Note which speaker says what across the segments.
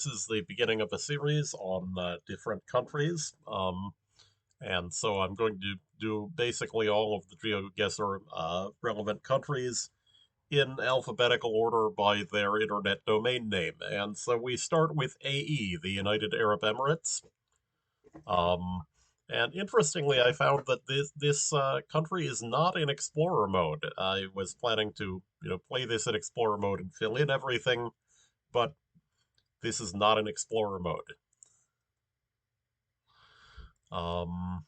Speaker 1: This is the beginning of a series on different countries. And so I'm going to do basically all of the GeoGuessr relevant countries in alphabetical order by their internet domain name. And so we start with AE, the United Arab Emirates. Um, and interestingly, I found that this country is not in Explorer mode. I was planning to play this in Explorer mode and fill in everything, but this is not in Explorer mode. Um,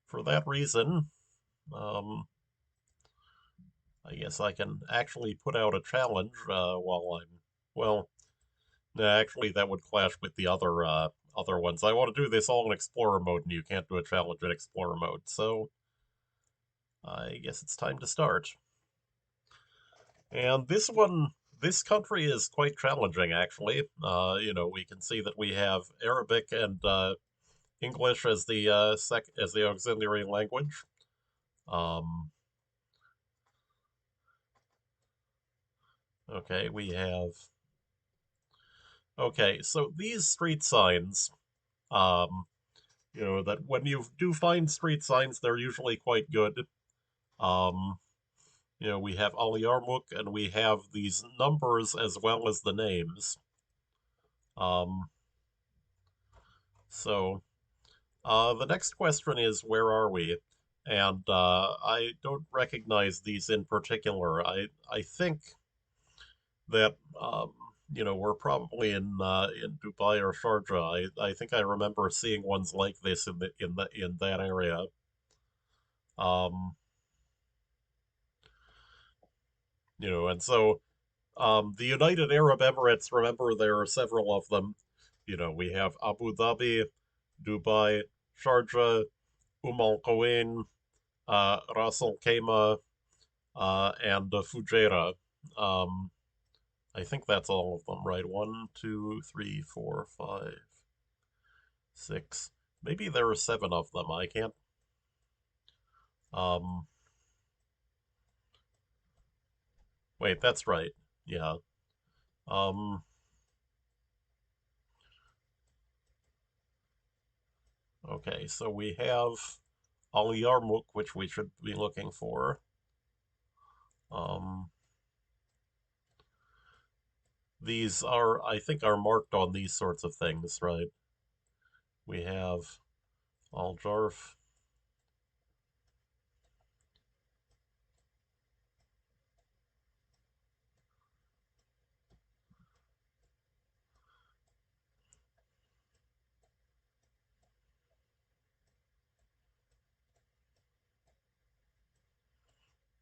Speaker 1: for that reason, um, I guess I can actually put out a challenge while I'm, well, nah, actually that would clash with the other ones. I want to do this all in Explorer mode, and you can't do a challenge in Explorer mode, so I guess it's time to start. And this country is quite challenging, actually. We can see that we have Arabic and English as the as the auxiliary language. Um, okay, we have Okay, so these street signs, um, that when you do find street signs, they're usually quite good. Um, we have Al Yarmouk and we have these numbers as well as the names. Um, so the next question is, where are we? And I don't recognize these in particular. I think that we're probably in Dubai or Sharjah. I think I remember seeing ones like this in that area. Um, and so the United Arab Emirates. Remember, there are several of them. We have Abu Dhabi, Dubai, Sharjah, Al Quwain, Ras Al Khaimah, and Fujairah. Um, I think that's all of them, right? One, two, three, four, five, six. Maybe there are seven of them. I can't. Um, wait, that's right. Yeah. Um, okay, so we have Al Yarmouk, which we should be looking for. Um, these are, I think, are marked on these sorts of things, right? We have Al Jarf.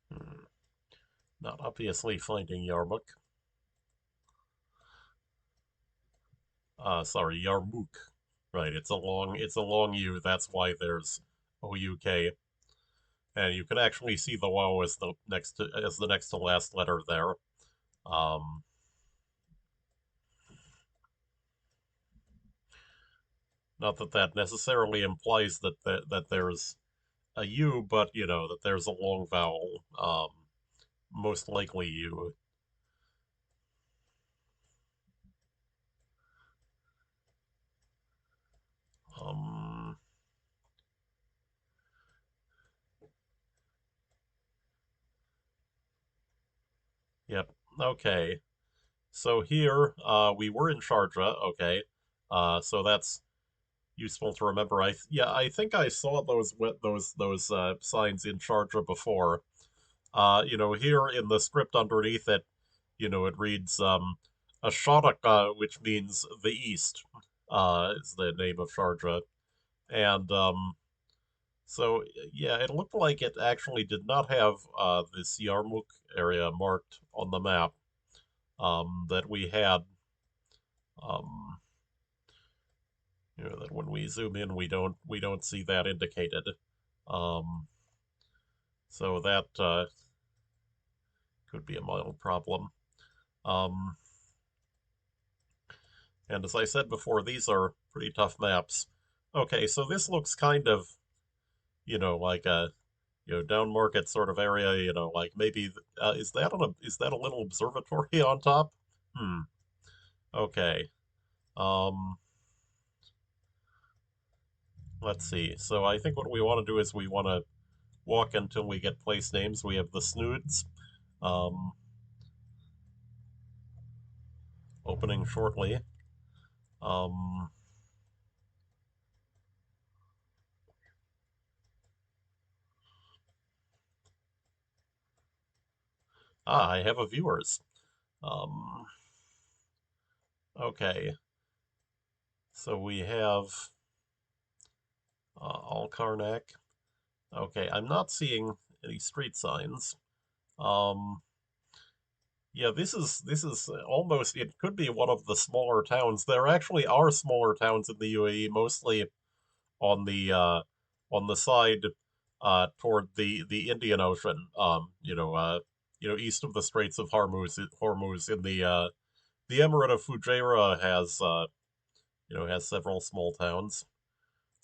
Speaker 1: Hmm, not obviously finding Yarmouk. Sorry, Yarmouk. Right, it's a long U. That's why there's OUK. And you can actually see the woe as the next to last letter there. Um, Not that that necessarily implies that there's a U, but that there's a long vowel. Most likely U. Um, yep. Okay. So here, we were in Sharjah. Okay. So that's useful to remember. I think I saw those signs in Sharjah before. Here in the script underneath it, it reads Asharaka, which means the east, is the name of Sharjah. And so, yeah, it looked like it actually did not have this Yarmouk area marked on the map that we had. Um, that when we zoom in, we don't see that indicated. Um, so that could be a mild problem. Um, And as I said before, these are pretty tough maps. Okay, so this looks kind of, like a, down market sort of area, like maybe, is that a little observatory on top? Hmm. Okay. Um, let's see. So I think what we want to do is we want to walk until we get place names. We have the Snoods, um, opening shortly. Um, I have a viewers. Um, okay. So we have Alkarnak. Okay, I'm not seeing any street signs. Um, yeah, this is almost it could be one of the smaller towns. There actually are smaller towns in the UAE, mostly on the side toward the Indian Ocean. East of the Straits of Hormuz in the Emirate of Fujairah has several small towns.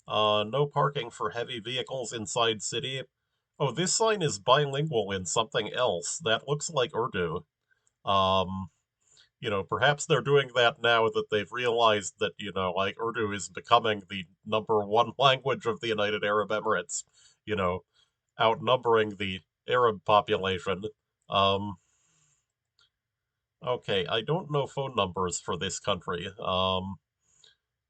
Speaker 1: No parking for heavy vehicles inside city. Oh, this sign is bilingual in something else. That looks like Urdu. Um, perhaps they're doing that now that they've realized that, like Urdu is becoming the number one language of the United Arab Emirates, you know, outnumbering the Arab population. Um, okay, I don't know phone numbers for this country.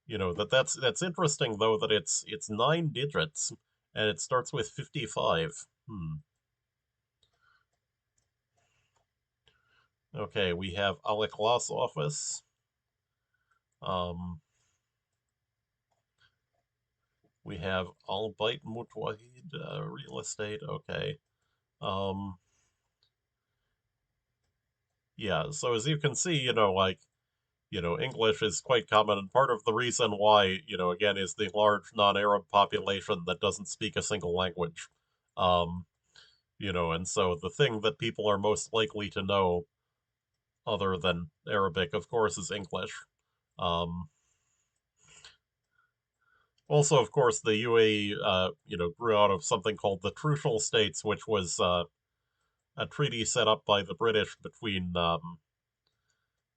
Speaker 1: That's interesting though that it's 9 digits and it starts with 55. Hmm. Okay, we have Al Ikhlas office. Um, we have Al Bait Mutwahid real estate. Okay. Um, yeah, so as you can see, English is quite common, and part of the reason why, again, is the large non-Arab population that doesn't speak a single language. Um, and so the thing that people are most likely to know other than Arabic, of course, is English. Um, Also, of course, the UAE, grew out of something called the Trucial States, which was a treaty set up by the British between the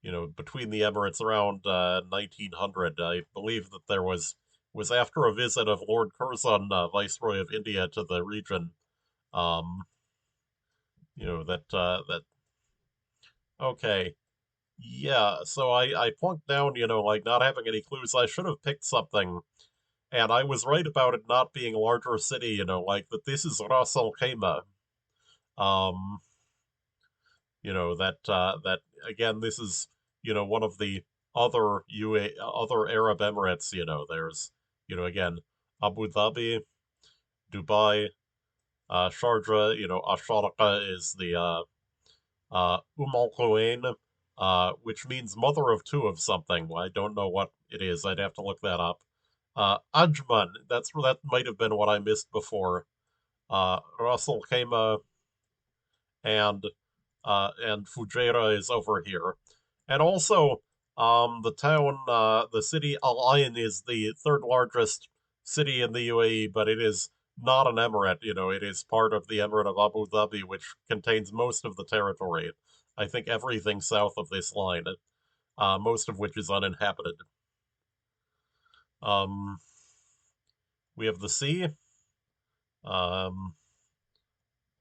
Speaker 1: Emirates around 1900. I believe that there was after a visit of Lord Curzon, Viceroy of India, to the region. Um, that okay. Yeah, so I plunked down, like not having any clues. I should have picked something, and I was right about it not being a larger city, like that this is Ras Al Khaimah. Um, that again, this is, one of the other Arab Emirates, there's, again, Abu Dhabi, Dubai, Sharjah, Asharqa is the Al Quwain, which means mother of two of something. I don't know what it is. I'd have to look that up. Ajman, that might have been what I missed before. Ras Al Khaimah and Fujairah is over here. And also, the city Al Ain is the third largest city in the UAE, but it is not an emirate. It is part of the Emirate of Abu Dhabi, which contains most of the territory. I think everything south of this line, most of which is uninhabited. Um, we have the sea, um,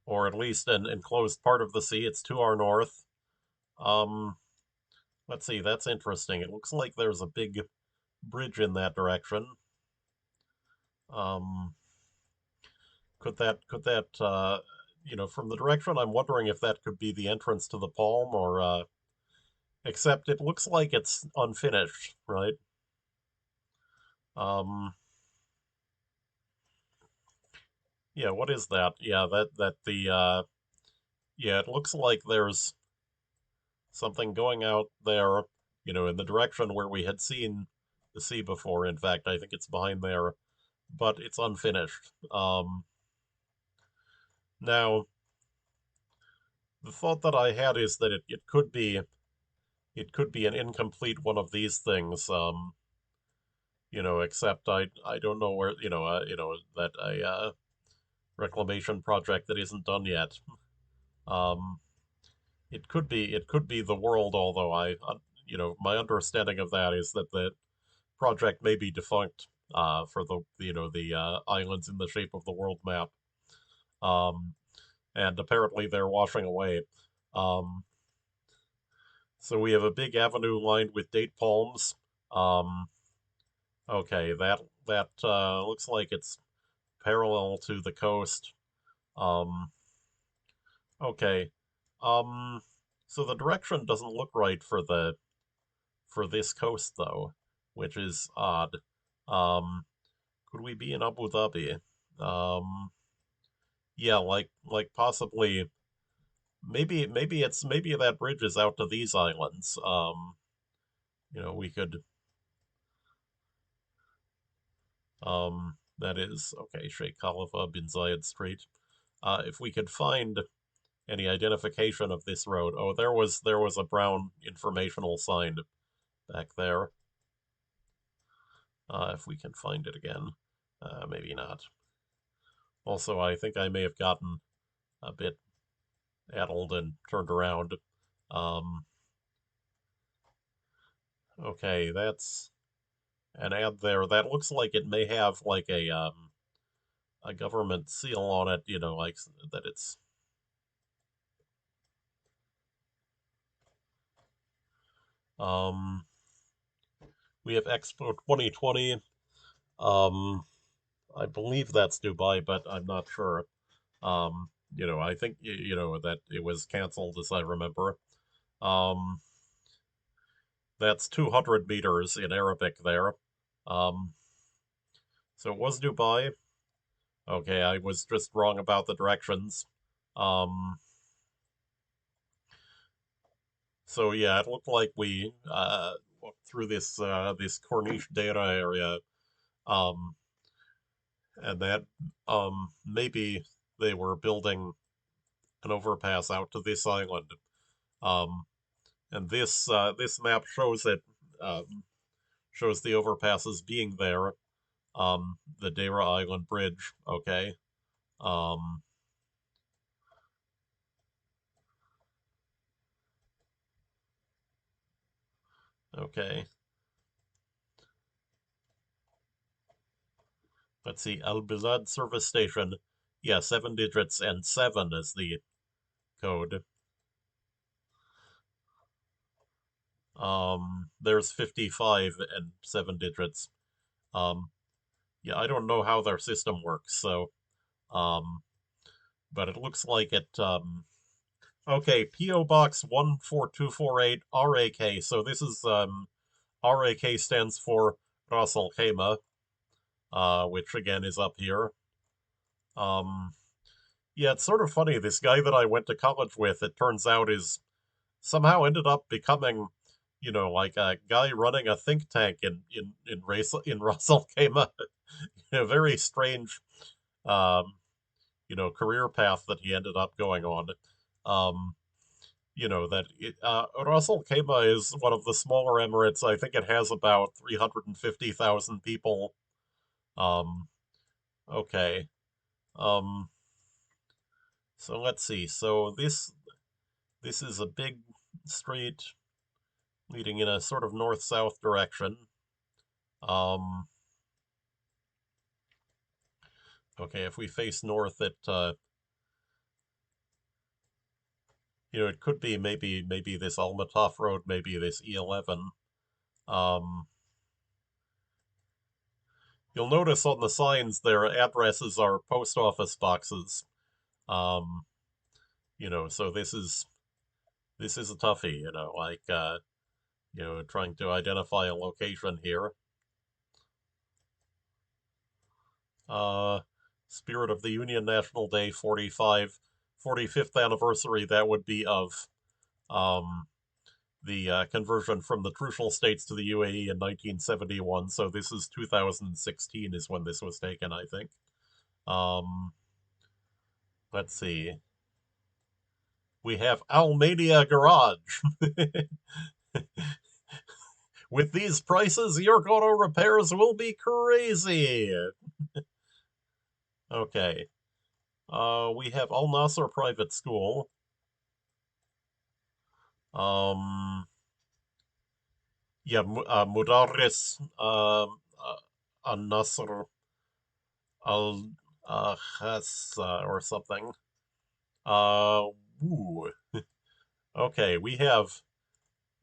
Speaker 1: or at least an enclosed part of the sea. It's to our north. Um, let's see, that's interesting. It looks like there's a big bridge in that direction. Um, from the direction, I'm wondering if that could be the entrance to the Palm, or except it looks like it's unfinished, right? Um, yeah, what is that? Yeah, yeah, it looks like there's something going out there, in the direction where we had seen the sea before. In fact, I think it's behind there, but it's unfinished. Now, the thought that I had is that it could be an incomplete one of these things. Except I don't know where, that a reclamation project that isn't done yet. Um, it could be the world, although my understanding of that is that the project may be defunct for the islands in the shape of the world map. Um, and apparently they're washing away. Um, so we have a big avenue lined with date palms. Um, okay, that looks like it's parallel to the coast. Um, okay. Um, so the direction doesn't look right for this coast though, which is odd. Um, could we be in Abu Dhabi? Um, yeah, like possibly maybe that bridge is out to these islands. We could that is okay, Sheikh Khalifa bin Zayed Street. If we could find any identification of this road. Oh, there was a brown informational sign back there. If we can find it again. Maybe not. Also, I think I may have gotten a bit addled and turned around. Um, okay, that's an ad there. That looks like it may have like a government seal on it, like that it's um we have Expo 2020. Um I believe that's Dubai, but I'm not sure. I think that it was canceled as I remember. Um that's 200 meters in Arabic there. Um so it was Dubai. Okay, I was just wrong about the directions. Um So yeah, it looked like we walked through this Corniche data area, um, and that maybe they were building an overpass out to this island. Um, and this map shows it shows the overpasses being there. The Dera Island Bridge. Okay. Um, okay. Let's see. Al Bilad service station. Yeah, 7 digits and 7 is the code. There's 55 and 7 digits. Um, yeah, I don't know how their system works, so, um, but it looks like it, okay, P.O. Box 14248 RAK. So this is, RAK stands for Ras Al Khaimah, which again is up here. Um, yeah, it's sort of funny. This guy that I went to college with, it turns out, is somehow ended up becoming, like a guy running a think tank in Ras Al Khaimah. A very strange, um, career path that he ended up going on. Um, Ras Al Khaimah is one of the smaller Emirates. I think it has about 350,000 people. Um, okay. Um, so let's see. So this is a big street leading in a sort of north-south direction. Um, okay, if we face north, it could be maybe this Almatov Road, maybe this E11. Um, you'll notice on the signs their addresses are post office boxes. Um, so this is a toughie, like trying to identify a location here. Uh, Spirit of the Union National Day 45th anniversary, that would be of um, the conversion from the Trucial States to the UAE in 1971. So this is 2016 is when this was taken, I think. Um, let's see. We have Almania Garage. With these prices, your auto repairs will be crazy. Okay. We have Al Nasser Private School. Um, yeah, Mudaris An-Nasr al Khassa or something. Uh, Ooh. Okay, we have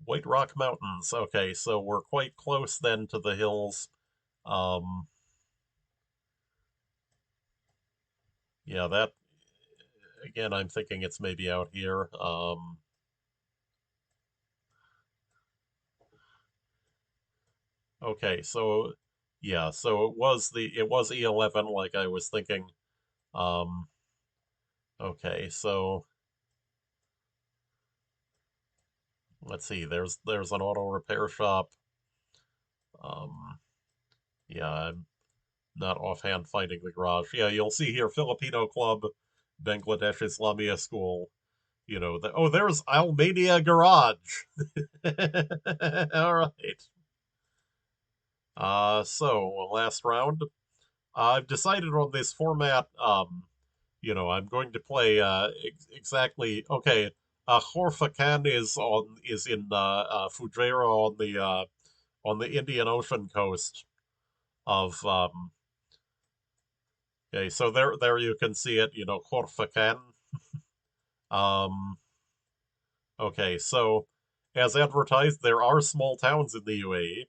Speaker 1: White Rock Mountains. Okay, so we're quite close then to the hills. Um, yeah, that again, I'm thinking it's maybe out here. Okay, so yeah, so it was E11 like I was thinking. Um, okay, so let's see. There's an auto repair shop. Um, yeah, I'm not offhand finding the garage. Yeah, you'll see here Filipino Club, Bangladesh Islamia School. Oh, there's Almania Garage. All right. So last round. I've decided on this format. I'm going to play exactly. Okay, Khorfakan is in Fujairah on the Indian Ocean coast of. Okay, so there you can see it. Khorfakan. Um, okay, so as advertised, there are small towns in the UAE.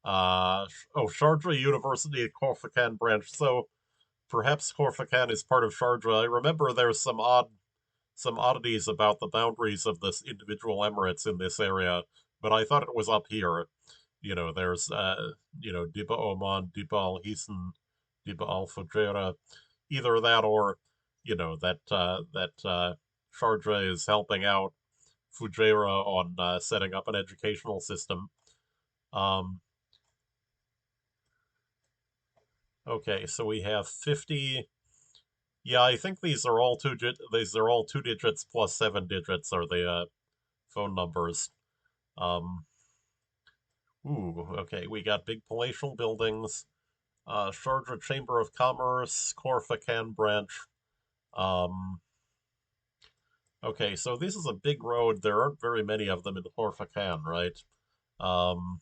Speaker 1: Sharjah University Khorfakan branch. So perhaps Khorfakan is part of Sharjah. I remember there's some oddities about the boundaries of this individual emirates in this area, but I thought it was up here. There's Diba Oman, Diba Al Hisan, Diba Al Fujairah, either that or that Sharjah is helping out Fujairah on setting up an educational system. Um, okay, so we have 50. Yeah, I think these are all two digits plus 7 digits are the phone numbers. Um, okay, we got big palatial buildings, Sharjah Chamber of Commerce, Khorfakan branch. Um, okay, so this is a big road. There aren't very many of them in Khorfakan, right? Um,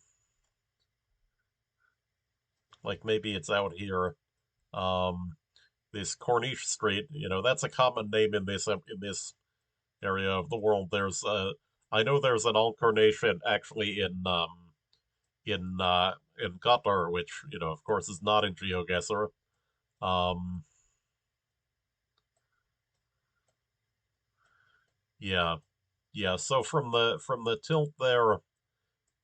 Speaker 1: like maybe it's out here. Um, this Corniche Street, that's a common name in this area of the world. I know there's an incarnation actually in Qatar, which of course, is not in Geofessr. Um, yeah, yeah. So from the tilt there,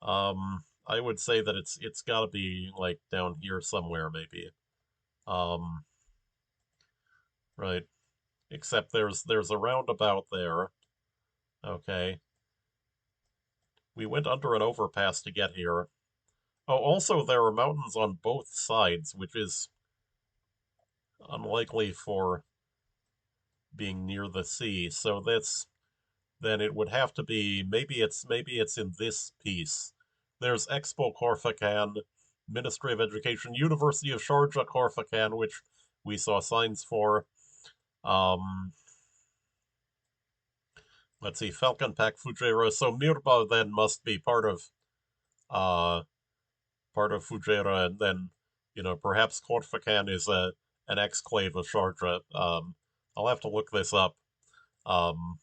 Speaker 1: I would say that it's got to be like down here somewhere, maybe. Um, right. Except there's a roundabout there. Okay, we went under an overpass to get here. Oh, also there are mountains on both sides, which is unlikely for being near the sea. So then it would have to be maybe it's in this piece. There's Expo Corfacan, Ministry of Education, University of Sharjah Corfacan, which we saw signs for. Um, let's see, Falcon Pack Fujairah. So Mirba then must be uh part of Fujairah, and then perhaps Corfacan is a an exclave of Sharjah. I'll have to look this up. Um,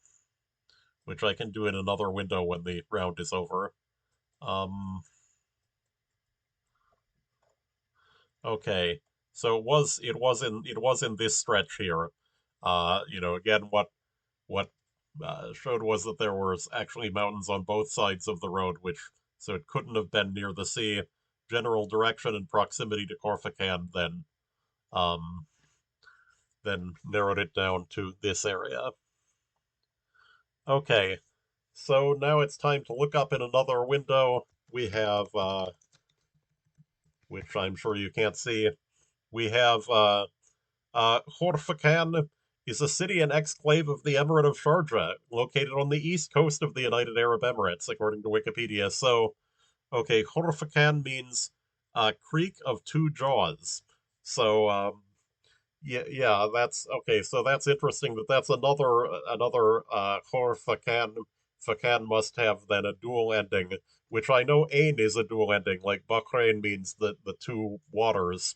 Speaker 1: which I can do in another window when the round is over. Um, okay, so it was in this stretch here. Again, what showed was that there was actually mountains on both sides of the road, which so it couldn't have been near the sea. General direction and proximity to Corfacan um, then narrowed it down to this area. Okay, so now it's time to look up in another window. We have, which I'm sure you can't see, we have Horfakan is a city and exclave of the Emirate of Sharjah, located on the east coast of the United Arab Emirates, according to Wikipedia. So, okay, Horfakan means creek of two jaws. So, that's okay. So that's interesting. That's another Horfakan Fakan must have then a dual ending, which I know Ain is a dual ending, like Bahrain means the two waters.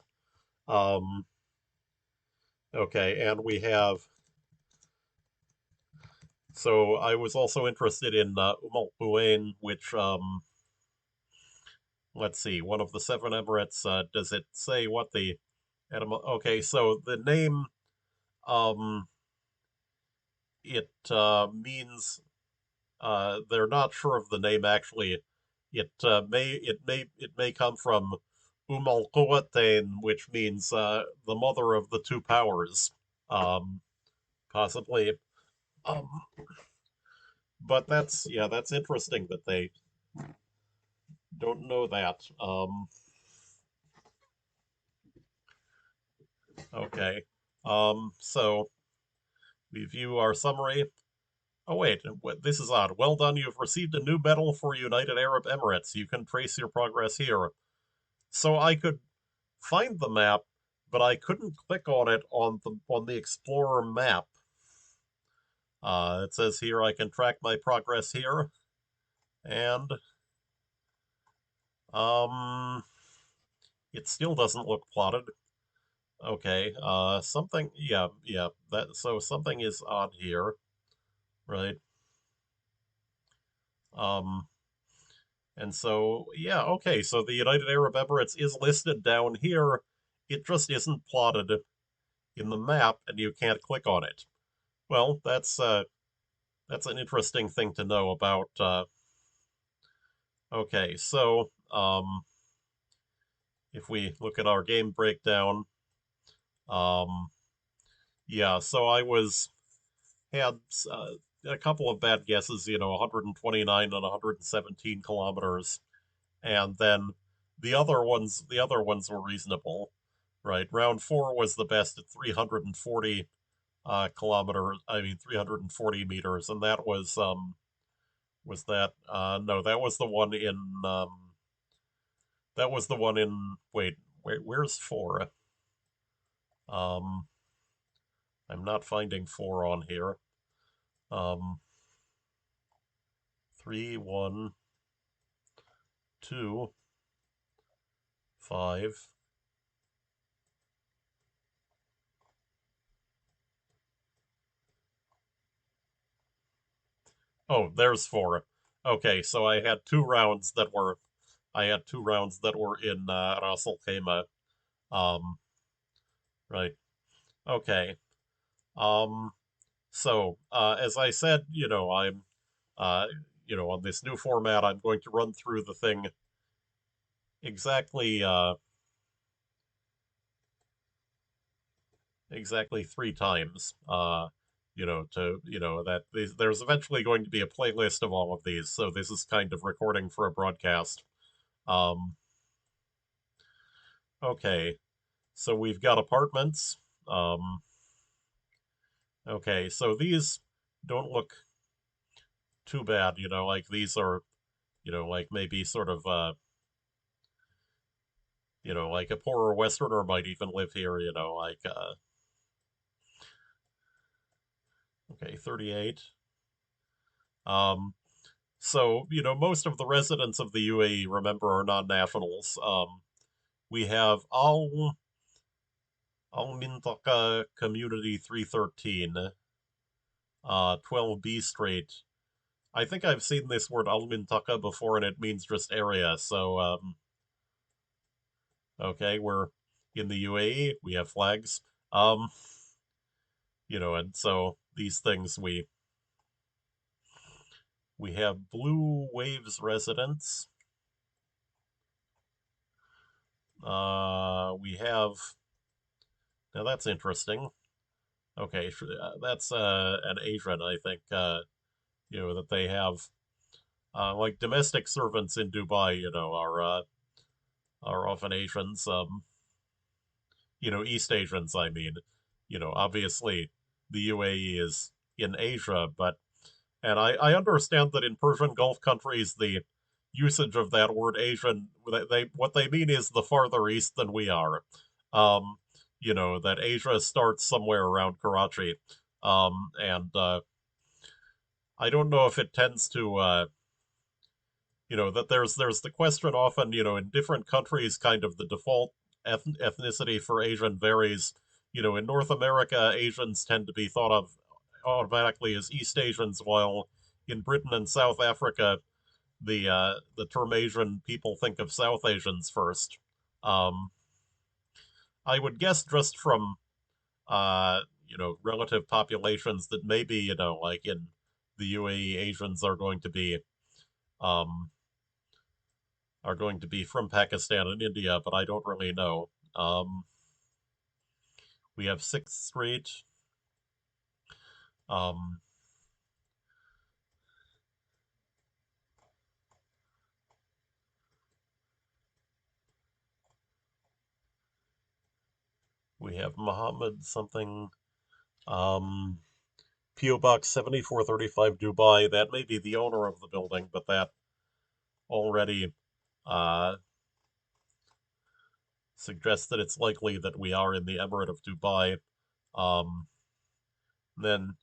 Speaker 1: Um, okay, and we have. So I was also interested in Umm which let's see, one of the seven Emirates. Does it say what the Okay, so the name um it means they're not sure of the name actually. It may come from Al Quwwatayn, which means the mother of the two powers, um, possibly. Um, but that's interesting that they don't know that. Okay. So we view our summary. Oh wait, this is odd. Well done, you've received a new medal for United Arab Emirates. You can trace your progress here. So I could find the map, but I couldn't click on it on the Explorer map. It says here I can track my progress here, and um, it still doesn't look plotted. Okay, something, yeah, so something is odd here, right? Um, and so, yeah, okay, so the United Arab Emirates is listed down here. It just isn't plotted in the map, and you can't click on it. Well, that's an interesting thing to know about. Okay, so if we look at our game breakdown, um, yeah, so I had a couple of bad guesses, 129 and 117 kilometers, and then the other ones were reasonable, right? Round four was the best at 340 kilometers, I mean 340 meters, and that was that no, that was the one in wait, where's four? Um I'm not finding four on here. Um 3, 1, 2, 5. Oh, there's four. Okay, so I had two rounds that were in Ras Al Khaimah. Um right. Okay. Um So, as I said, uh, on this new format, I'm going to run through the thing exactly, exactly three times. That there's eventually going to be a playlist of all of these. So this is kind of recording for a broadcast. Um, okay, so we've got apartments. Um, okay, so these don't look too bad. Like these are, like maybe sort of like a poorer Westerner might even live here, like, okay, 38. Um, so, most of the residents of the UAE, remember, are non-nationals. We have Al Mintaka Community 313, 12B Street. I think I've seen this word Al Mintaka before, and it means just area. So, okay, we're in the UAE. We have flags. Um, and so these things we have Blue Waves residents. We have now that's interesting. Okay, that's an Asian, I think. That they have like domestic servants in Dubai. Are often Asians. East Asians. I mean, obviously the UAE is in Asia, but and I understand that in Persian Gulf countries the usage of that word Asian, they what they mean is the farther east than we are. Um, that Asia starts somewhere around Karachi, and I don't know if it tends to that there's the question often, in different countries, kind of the default ethnicity for Asian varies. In North America, Asians tend to be thought of automatically as East Asians, while in Britain and South Africa, the term Asian, people think of South Asians first. Um, I would guess just from relative populations that maybe, like in the UAE, Asians um, are going to be from Pakistan and India, but I don't really know. We have Sixth Street. Um, we have Muhammad something. Um, PO Box 7435 Dubai. That may be the owner of the building, but that already uh, suggests that it's likely that we are in the Emirate of Dubai. Um, then,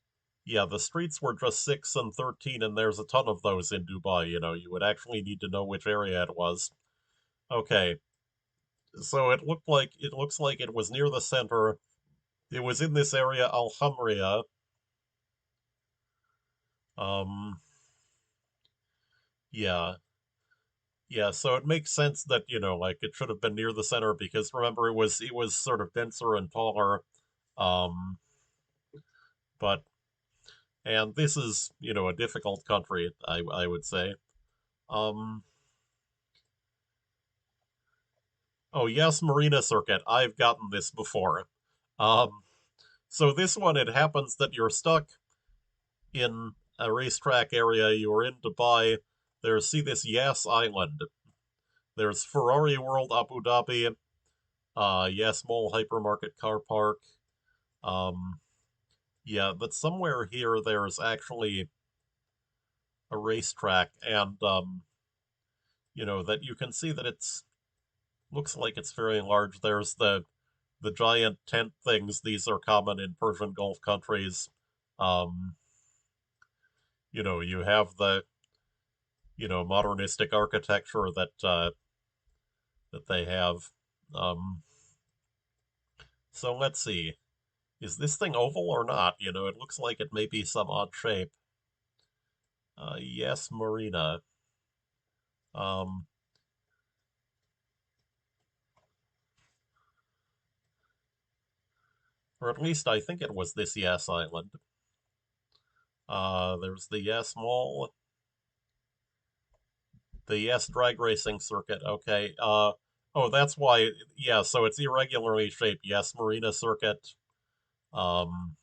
Speaker 1: yeah, the streets were just 6 and 13, and there's a ton of those in Dubai. You would actually need to know which area it was. Okay, so it looks like it was near the center. It was in this area, Al Hamria. Um, yeah, yeah. So it makes sense that like it should have been near the center because remember it was sort of denser and taller. Um, but and this is a difficult country, I would say. Um, oh yes, Marina Circuit. I've gotten this before. Um, so this one, it happens that you're stuck in a racetrack area. You are in Dubai. There's see this Yas Island. There's Ferrari World Abu Dhabi, Yas Mall Hypermarket Car Park. Um, yeah, but somewhere here there's actually a racetrack, and that you can see that it's looks like it's very large. There's the giant tent things. These are common in Persian Gulf countries. Um, you have the modernistic architecture that they have. Um, so let's see. Is this thing oval or not? It looks like it may be some odd shape. Yes, Marina. Um, or at least I think it was this Yes Island. There's the Yes Mall, the Yes Drag Racing Circuit. Okay. Oh, that's why. Yeah, so it's irregularly shaped. Yes, Marina Circuit. Um,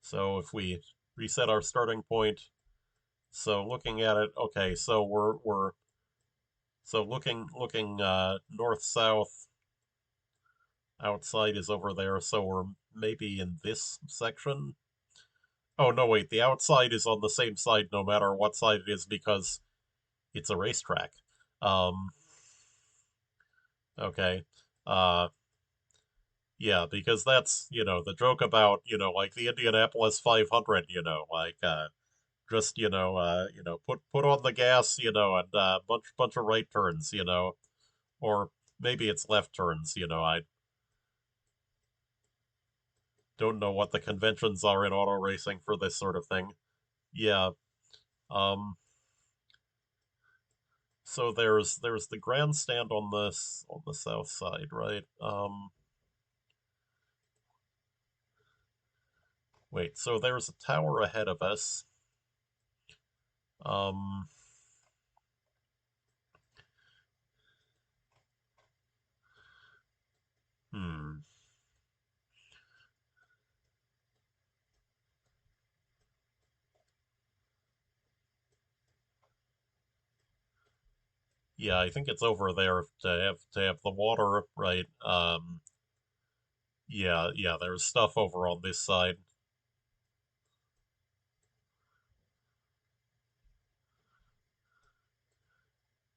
Speaker 1: so if we reset our starting point, so looking at it, okay, so we're so looking north south. Outside is over there, so we're maybe in this section. Oh no, wait, the outside is on the same side no matter what side it is because it's a racetrack. Um, okay. Uh, yeah, because that's, the joke about, like the Indianapolis 500, like just, put on the gas, and bunch of right turns, or maybe it's left turns, I don't know what the conventions are in auto racing for this sort of thing. Yeah. Um, so there's the grandstand on the south side, right? Wait, so there's a tower ahead of us. Um, hmm. Yeah, I think it's over there to have the water, right? Yeah, yeah, there's stuff over on this side.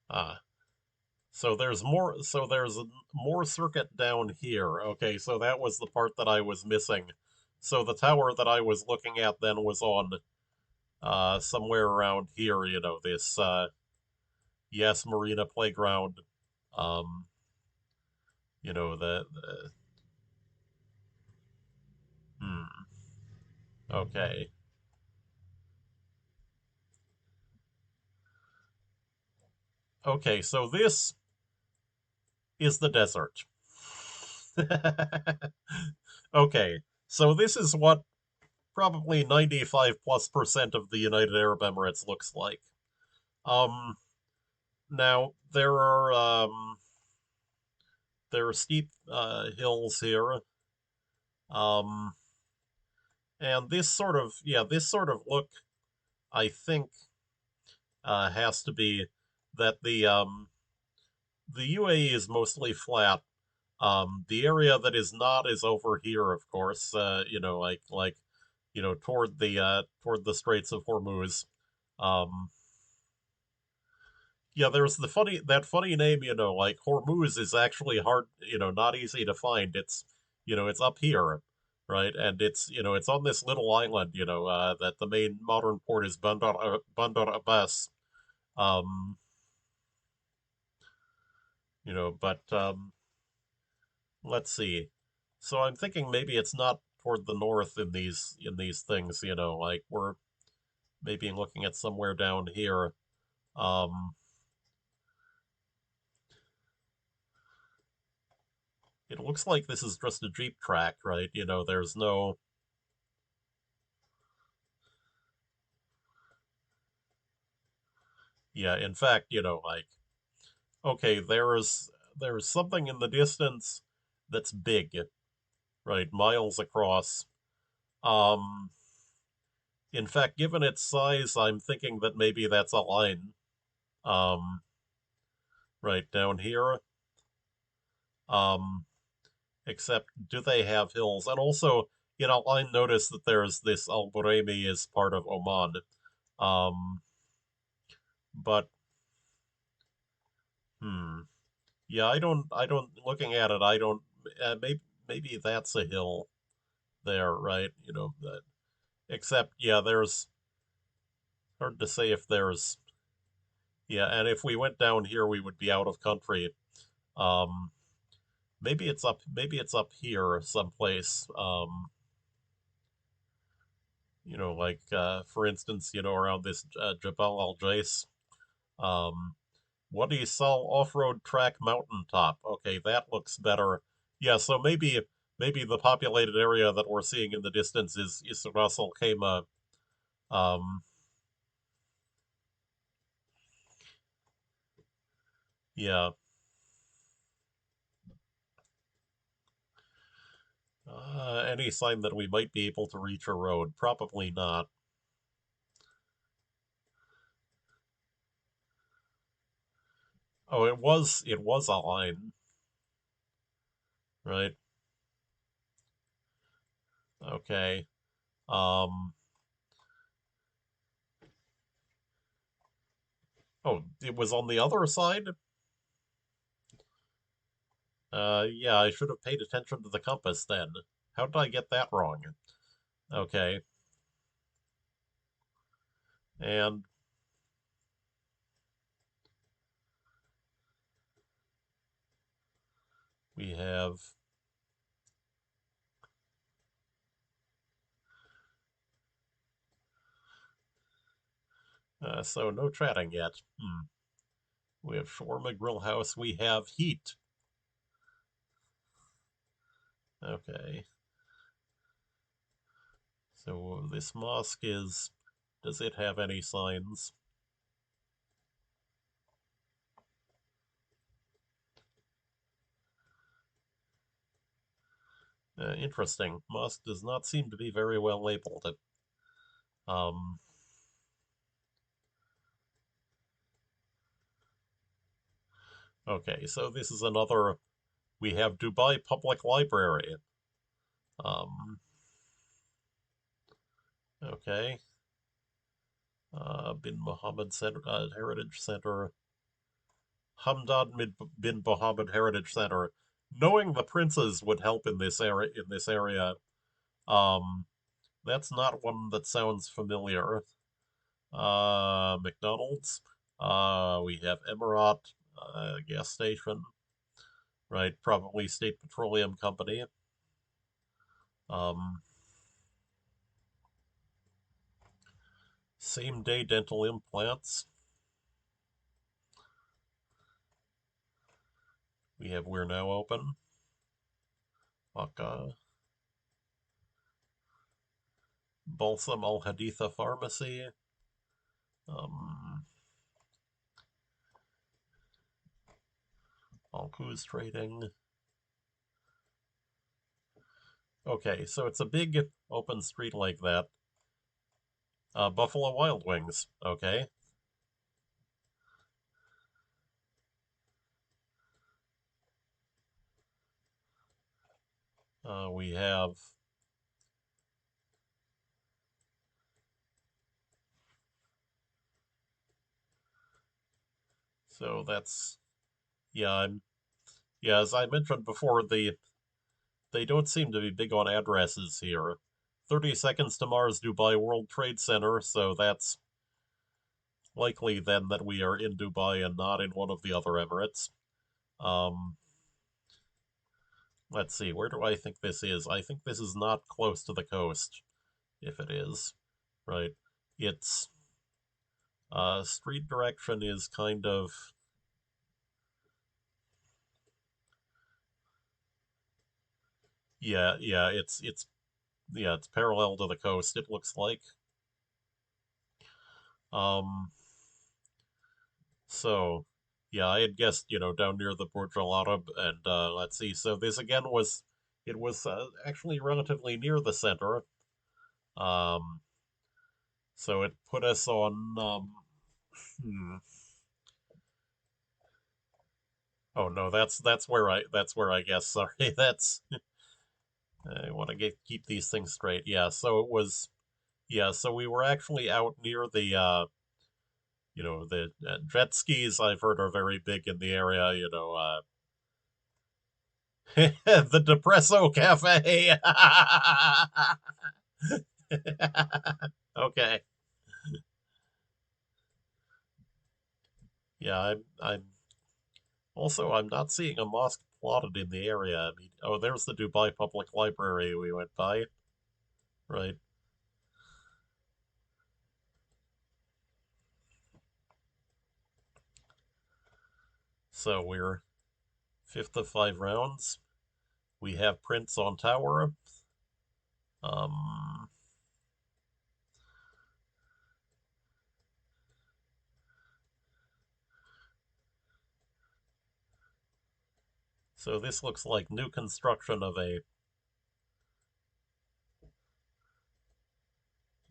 Speaker 1: Ah, so there's more circuit down here. Okay, so that was the part that I was missing. So the tower that I was looking at then was on somewhere around here, this, yes, Marina Playground, um, hmm, okay. Okay, so this is the desert. Okay, so this is what probably 95+% of the United Arab Emirates looks like. Um, Now there are steep hills here, um, and this sort of look, I think, has to be that the UAE is mostly flat. The area that is not is over here, of course. Toward the Straits of Hormuz. Um, yeah, there's that funny name. Like Hormuz is actually hard. Not easy to find. It's up here, right? And it's on this little island. That the main modern port is Bandar Abbas. Um, but let's see. So I'm thinking maybe it's not toward the north in these things. Like we're maybe looking at somewhere down here. Um, it looks like this is just a Jeep track, right? There's no. Yeah, in fact, like okay, there's something in the distance that's big, right? Miles across. Um, in fact, given its size, I'm thinking that maybe that's a line. Um, right down here. Um, except do they have hills? And also, I noticed that there's this Al Buraimi is part of Oman. Um, but hmm, yeah, I don't. Looking at it, I don't. Maybe that's a hill there, right? Except, yeah, there's hard to say if there's. Yeah, and if we went down here, we would be out of country. Um, maybe it's up here someplace. Like for instance, around this Jabal Al Jais. Um, what do you sell off-road track mountaintop? Okay, that looks better. Yeah, so maybe the populated area that we're seeing in the distance is Ras Al Khaimah. Um, yeah. Any sign that we might be able to reach a road? Probably not. Oh, it was a line, right? Okay. Um, oh, it was on the other side? Yeah, I should have paid attention to the compass then. How did I get that wrong? Okay. And we have so no chatting yet. We have Shawarma Grill House. We have heat. Okay. So this mosque is. Does it have any signs? Interesting. Mosque does not seem to be very well labeled. Um, okay, so this is another. We have Dubai Public Library. Um, okay. Bin Mohammed Center, Heritage Center. Hamdan bin Mohammed Heritage Center. Knowing the princes would help in this area. Um, that's not one that sounds familiar. McDonald's. We have Emirate gas station, right? Probably State Petroleum Company. Um, Same day dental implants. We have We're Now Open. Waka. Balsam Al Haditha Pharmacy. Um, Al Qu's Trading. Okay, so it's a big open street like that. Buffalo Wild Wings. Okay. We have. So that's. Yeah, yeah, as I mentioned before, they don't seem to be big on addresses here. 30 seconds to Mars, Dubai World Trade Center, so that's likely then that we are in Dubai and not in one of the other Emirates. Um, let's see, where do I think this is? I think this is not close to the coast, if it is, right? Its street direction is kind of, yeah, it's parallel to the coast, it looks like. Um, So, yeah, I had guessed, down near the Burj Al Arab, and let's see. So this again was, it was actually relatively near the center. Um, so it put us on. Hmm. Oh no, that's where I guess. Sorry, that's I want to keep these things straight. Yeah, so it was. Yeah, so we were actually out near the jet skis. I've heard are very big in the area. The Depresso Cafe. Okay. Yeah, I'm not seeing a mosque plotted in the area. I mean, oh, there's the Dubai Public Library we went by, right? So we're fifth of 5 rounds. We have Prince on tower. Um, so this looks like new construction of a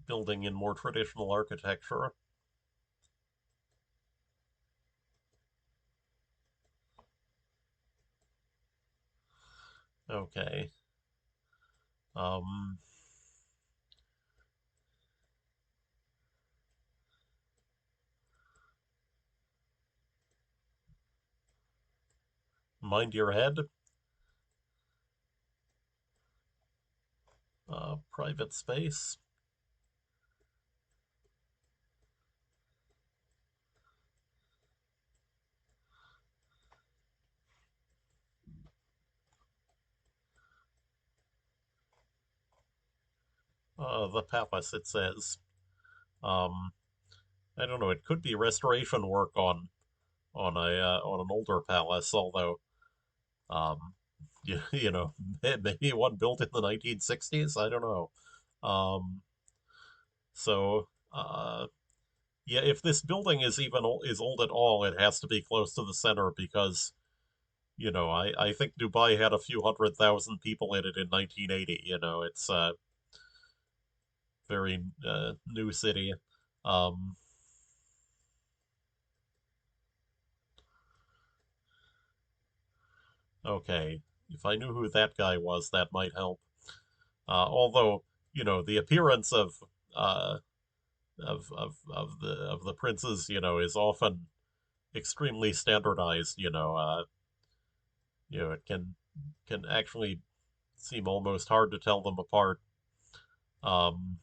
Speaker 1: building in more traditional architecture. Okay. Um, Mind your head. Private space. The palace, it says. Um, I don't know. It could be restoration work on an older palace, although um, maybe one built in the 1960s. I don't know. Um, so yeah, if this building is old at all, it has to be close to the center because I think Dubai had a few 100,000 people in it in 1980. It's a very new city. Um, okay, if I knew who that guy was, that might help. Although the appearance uh, of the princes, is often extremely standardized. It can actually seem almost hard to tell them apart. Um,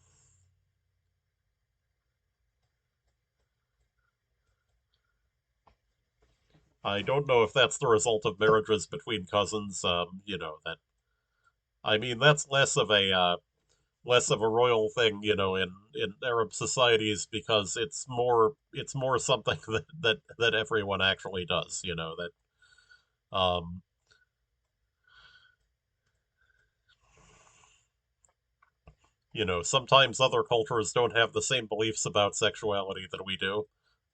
Speaker 1: I don't know if that's the result of marriages between cousins. That I mean that's less of a royal thing, in Arab societies because it's more something that everyone actually does. Um, sometimes other cultures don't have the same beliefs about sexuality that we do.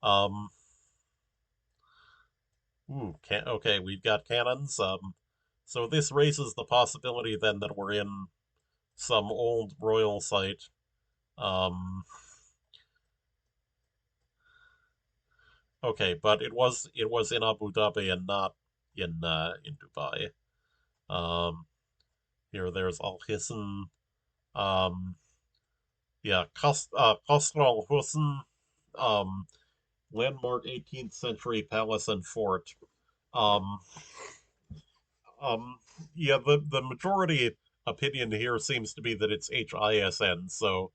Speaker 1: Um, okay, we've got cannons. So this raises the possibility then that we're in some old royal site. Um, okay, but it was in Abu Dhabi and not in Dubai. Um, Here, there's Al Hisn. Um, yeah, Qasr Al Husn. Um, Landmark 18th century palace and fort. Um, um, yeah, the majority opinion here seems to be that it's HISN. So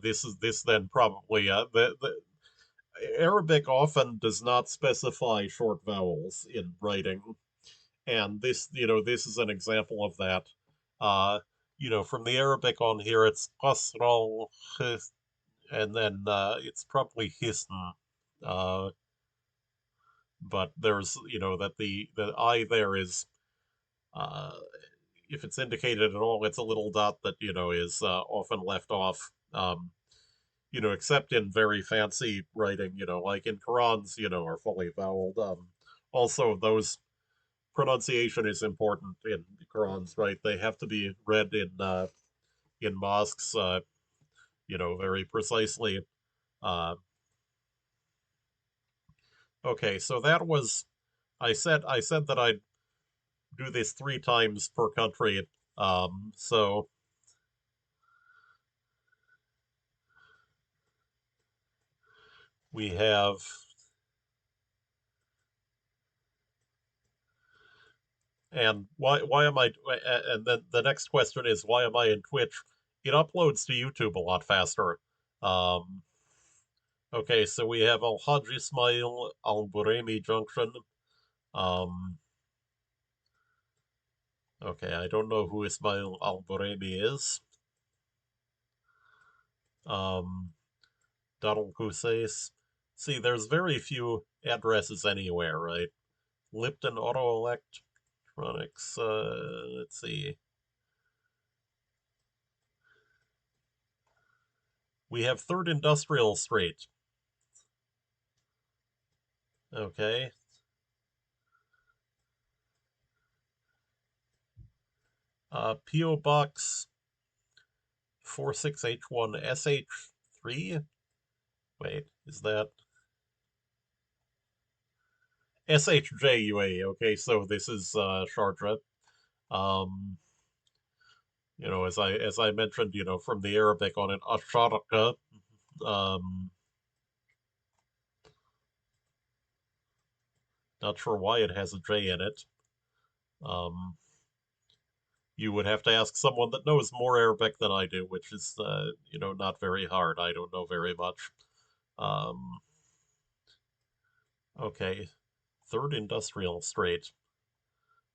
Speaker 1: this then probably the Arabic often does not specify short vowels in writing, and this is an example of that. Uh, from the Arabic on here, it's qasral, and then it's probably hisn. Uh, but there's that the I there is uh, if it's indicated at all, it's a little dot that is often left off. Except in very fancy writing, like in Qurans, are fully voweled. Also, those pronunciation is important in Qurans, right? They have to be read in mosques, very precisely. Uh, okay, so that was I said that I'd do this 3 times per country. So we have, and why am I? And then the next question is why am I in Twitch? It uploads to YouTube a lot faster. Um, okay, so we have Al Hajj Ismail Al Buremi Junction. Um, okay, I don't know who Ismail Al Buremi is. Um, Donald Husseis. See, there's very few addresses anywhere, right? Lipton Auto Electronics. Let's see. We have Third Industrial Street. Okay. PO Box 46H1 SH3. Wait, is that SHJUA? Okay, so this is Sharjah. Um, as I mentioned, from the Arabic on it, Asharqa. Um, Not sure why it has a J in it. Um, you would have to ask someone that knows more Arabic than I do, which is, not very hard. I don't know very much. Um, okay, Third Industrial Street.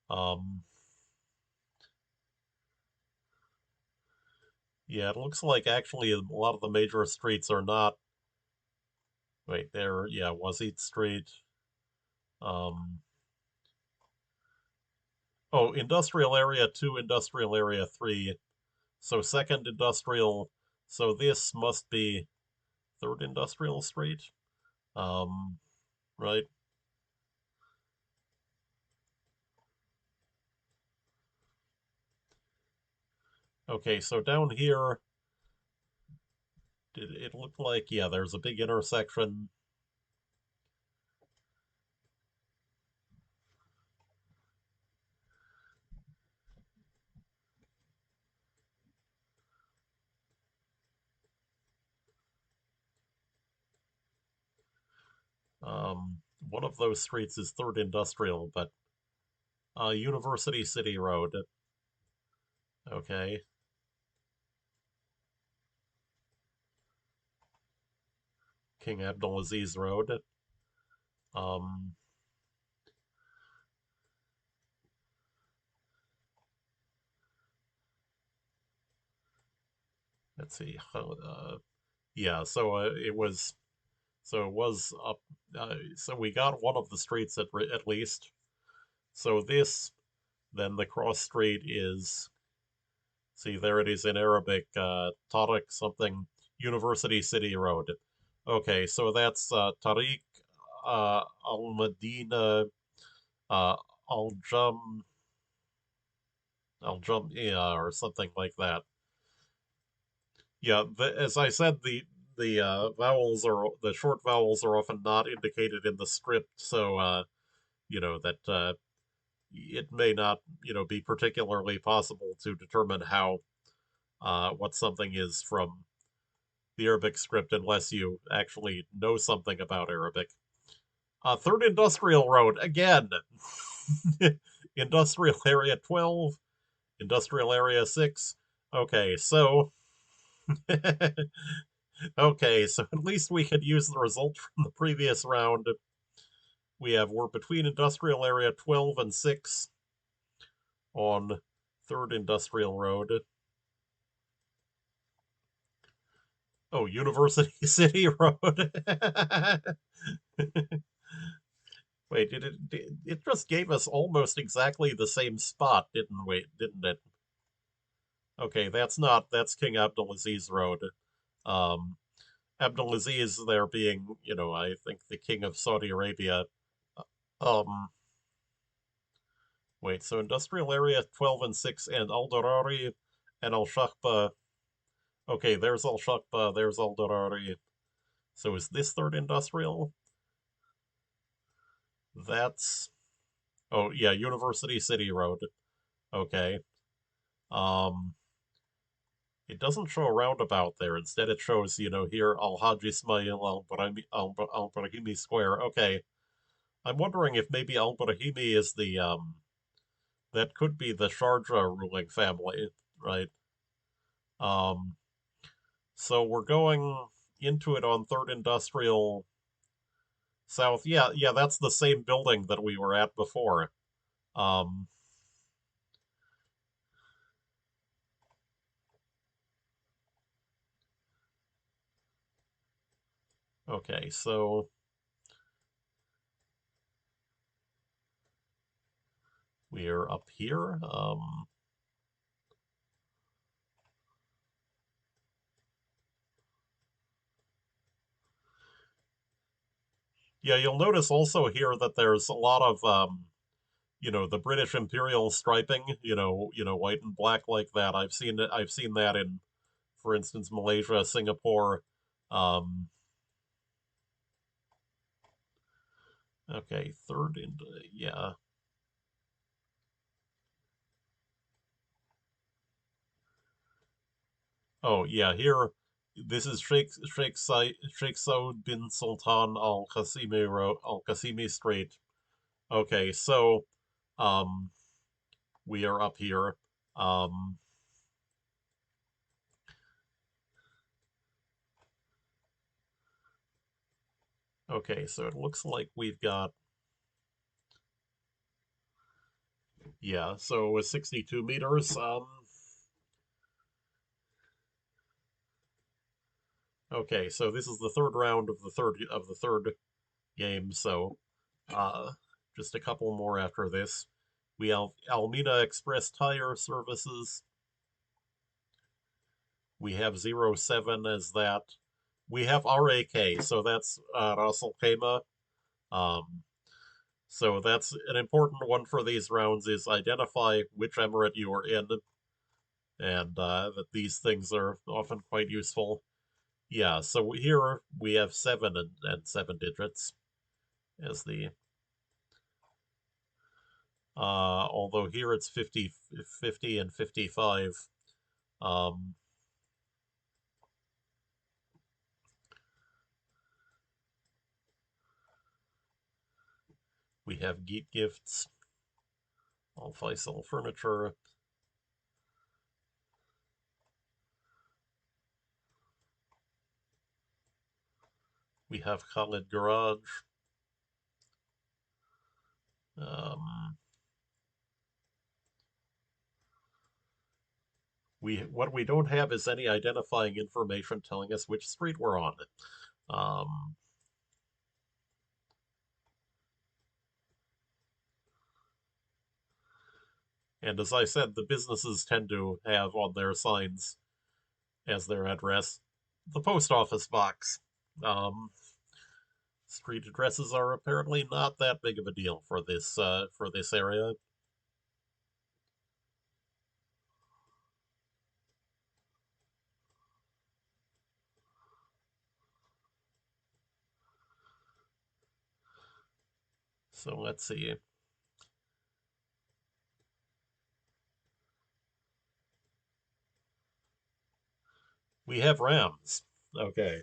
Speaker 1: Um, yeah, it looks like actually a lot of the major streets are not. Wait, there, yeah, Wazit Street. Um, oh, Industrial Area 2, Industrial Area 3. So second industrial. So this must be Third Industrial Street. Um, right? Okay, so down here, did it look like, yeah, there's a big intersection. One of those streets is Third Industrial, but University City Road. Okay. King Abdulaziz Road. Um, let's see. Yeah, so it was up. So we got one of the streets at least. So this, then the cross street is, see, there it is in Arabic, Tariq something, University City Road. Okay, so that's Tariq Al Medina uh, Al Jum Al Jum'iyah or something like that. Yeah, as I said, the vowels are the short vowels are often not indicated in the script, so that it may not be particularly possible to determine how what something is from the Arabic script unless you actually know something about Arabic. Third Industrial Road again. Industrial Area 12, Industrial Area 6. Okay, so okay, so at least we could use the result from the previous round. We're between Industrial Area 12 and 6 on Third Industrial Road. Oh, University City Road. Wait, it just gave us almost exactly the same spot, didn't it? Okay, that's King Abdulaziz Road. Um, Abdulaziz there being, I think the king of Saudi Arabia. Um, Wait, so Industrial Area 12 and 6 and Al Darari and Al Shaqba. Okay, there's Al Shaqba, there's Al Darari. So is this third industrial? That's oh yeah, University City Road. Okay. Um it doesn't show a roundabout there. Instead it shows, here Al Hajj Ismail Al Brahimi Square. Okay. I'm wondering if maybe Al Brahimi is the that could be the Sharjah ruling family, right? Um So we're going into it on Third Industrial South. Yeah, yeah, that's the same building that we were at before. Um, okay, so we're up here. Yeah, you'll notice also here that there's a lot of the British Imperial striping, white and black like that. I've seen that in, for instance, Malaysia, Singapore. Um, okay, third and yeah. Oh yeah, here this is Sheikh Saud bin Sultan Al Qasimi Strait. Okay, so um we are up here. Um okay, so it looks like we've got, yeah, so with 62 meters. Okay, so this is the third round of the third game, so uh just a couple more after this. We have Almina Express Tire Services. We have 07 as that. We have RAK, so that's Russell Kema. Um, so that's an important one for these rounds is identify which emirate you are in, and that these things are often quite useful. Yeah, so here we have 7 and 7 digits as the, although here it's 50 and 55. Um, we have Geet Gifts, Al Faisal Furniture. We have Khalid Garage. Um, what we don't have is any identifying information telling us which street we're on. Um, and as I said, the businesses tend to have on their signs as their address the post office box. Um, Street addresses are apparently not that big of a deal for this area. So let's see. We have Rams. Okay.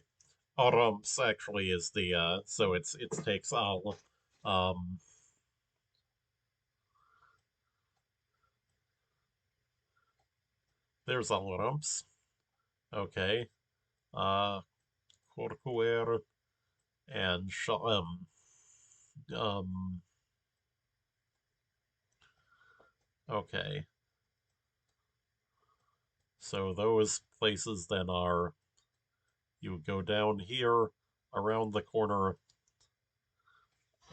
Speaker 1: Arams actually is the so it takes all. Um there's Arams. Okay. Uh Corcuer and Shalem. Um okay. So those places then are you go down here around the corner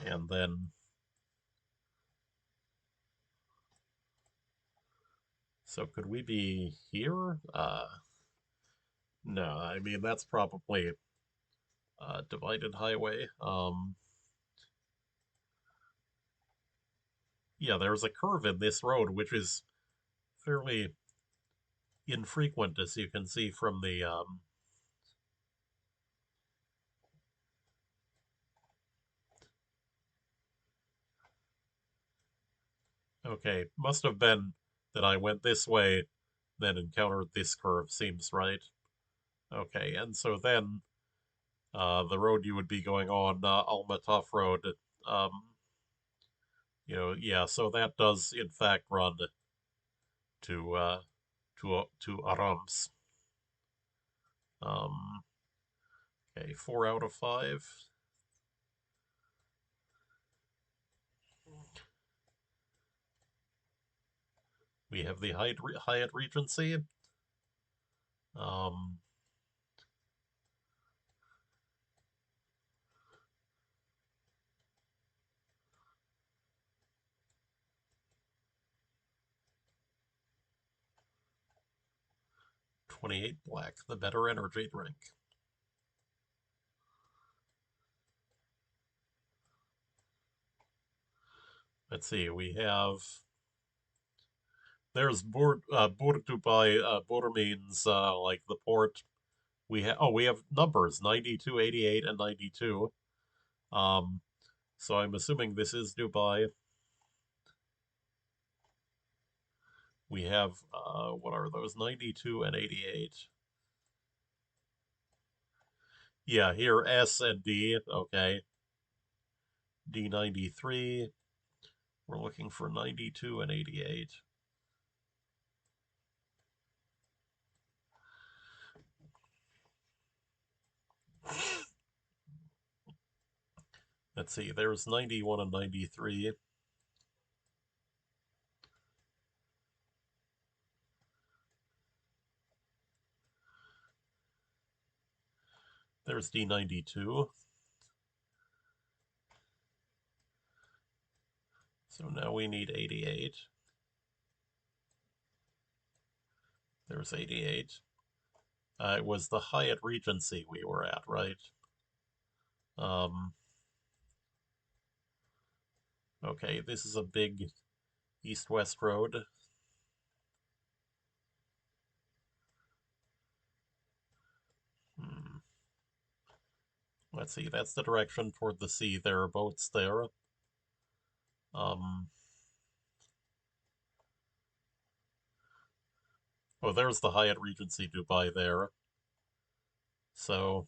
Speaker 1: and then so could we be here? No, I mean that's probably a divided highway. Yeah, there's a curve in this road which is fairly infrequent, as you can see from the. Okay, must have been that I went this way, then encountered this curve. Seems right. Okay, and so then the road you would be going on, Al Mataf Road. Um, yeah. So that does in fact run to Arams. Um, okay, 4 out of 5. We have the Hyatt Regency. Um, 28 black, the better energy drink. Let's see, we have there's Bur Dubai. Bur means like the port. We have numbers 92, 88, and 92. Um, so I'm assuming this is Dubai. We have what are those 92 and 88? Yeah, here S and D. Okay, D93. We're looking for 92 and 88. Let's see, there's 91 and 93. There's D92. So now we need 88. There's 88. It was the Hyatt Regency we were at, right? Um, okay, this is a big east-west road. Hmm. Let's see, that's the direction toward the sea. There are boats there. Um, oh, there's the Hyatt Regency Dubai there. So,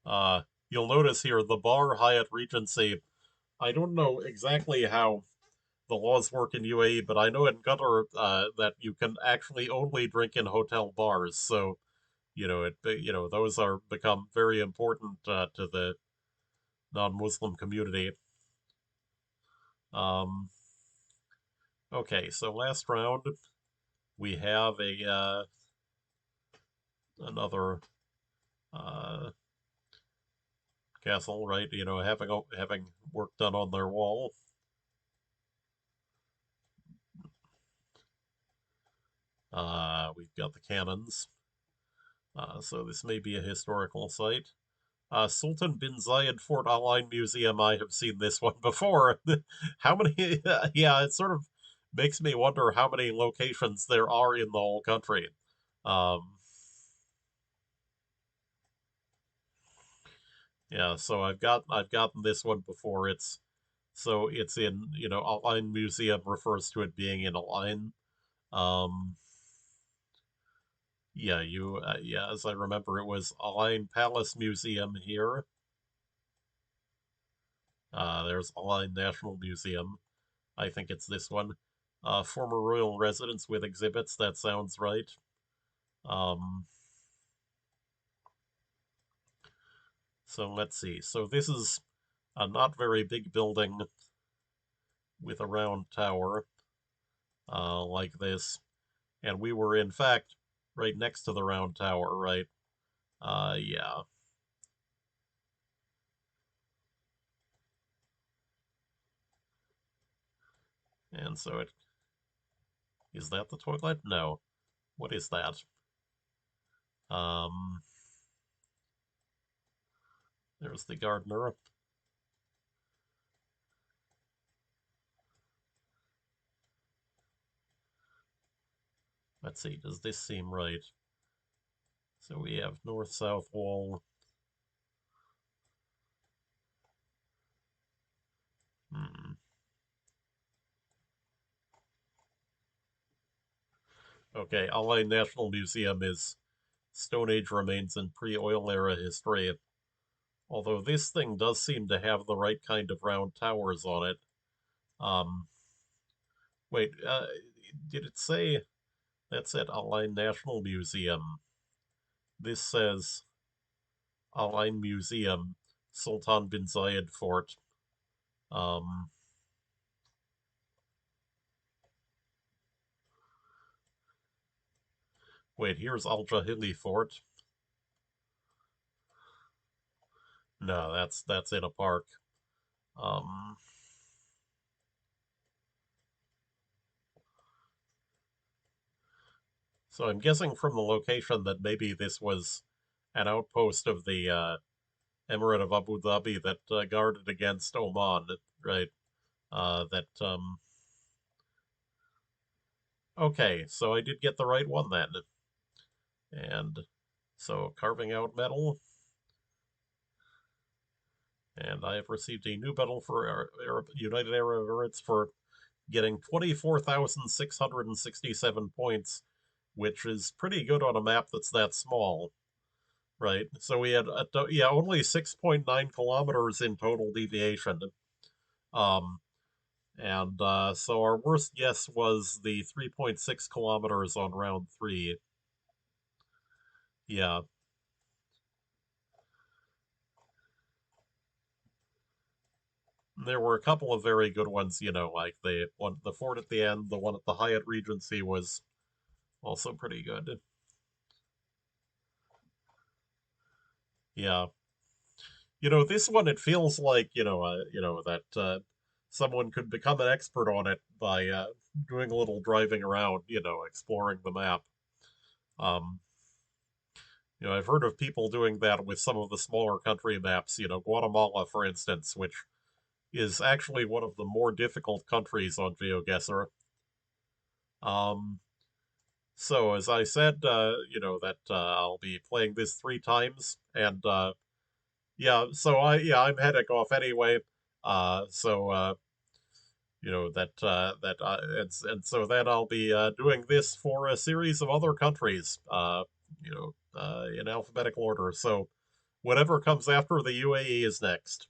Speaker 1: uh, you'll notice here the bar Hyatt Regency. I don't know exactly how the laws work in UAE, but I know in Qatar that you can actually only drink in hotel bars. So, those are become very important to the non-Muslim community. Um, okay, so last round. we have a another uh, castle, right? You know, having work done on their wall. We've got the cannons. So this may be a historical site. Sultan bin Zayed Fort Online Museum. I have seen this one before. How many? Yeah, it sort of makes me wonder how many locations there are in the whole country. Um, yeah, so I've gotten this one before. It's in, you know, Align Museum refers to it being in Align. Um, yeah, as I remember, it was Align Palace Museum here. There's Align National Museum. I think it's this one. Former royal residence with exhibits. That sounds right. Um, so let's see. So this is a not very big building with a round tower like this. And we were, in fact, right next to the round tower, right? Yeah. And so it is that the toilet? No. What is that? Um, there's the gardener. Let's see, does this seem right? So we have north-south wall. Hmm. Okay, Allied National Museum is Stone Age remains in pre-oil era history. Although this thing does seem to have the right kind of round towers on it. Um, wait, did it say that's at Allied National Museum? This says Allied Museum, Sultan bin Zayed Fort. Um, wait, here's Al Jahili Fort. No, that's in a park. Um, so I'm guessing from the location that maybe this was an outpost of the Emirate of Abu Dhabi that guarded against Oman, right? That Okay, so I did get the right one then. And so carving out metal, and I have received a new medal for United Arab Emirates for getting 24,667 points, which is pretty good on a map that's that small, right? So we had yeah, only 6.9 kilometers in total deviation. Um, and so our worst guess was the 3.6 kilometers on round three. Yeah. There were a couple of very good ones, you know, like the fort at the end, the one at the Hyatt Regency was also pretty good. Yeah. You know, this one it feels like, that someone could become an expert on it by doing a little driving around, you know, exploring the map. Um, you know, I've heard of people doing that with some of the smaller country maps, you know, Guatemala, for instance, which is actually one of the more difficult countries on GeoGuessr. Um, So as I said, that I'll be playing this three times, and I'm heading off anyway. So and so then I'll be doing this for a series of other countries, in alphabetical order. So whatever comes after the UAE is next.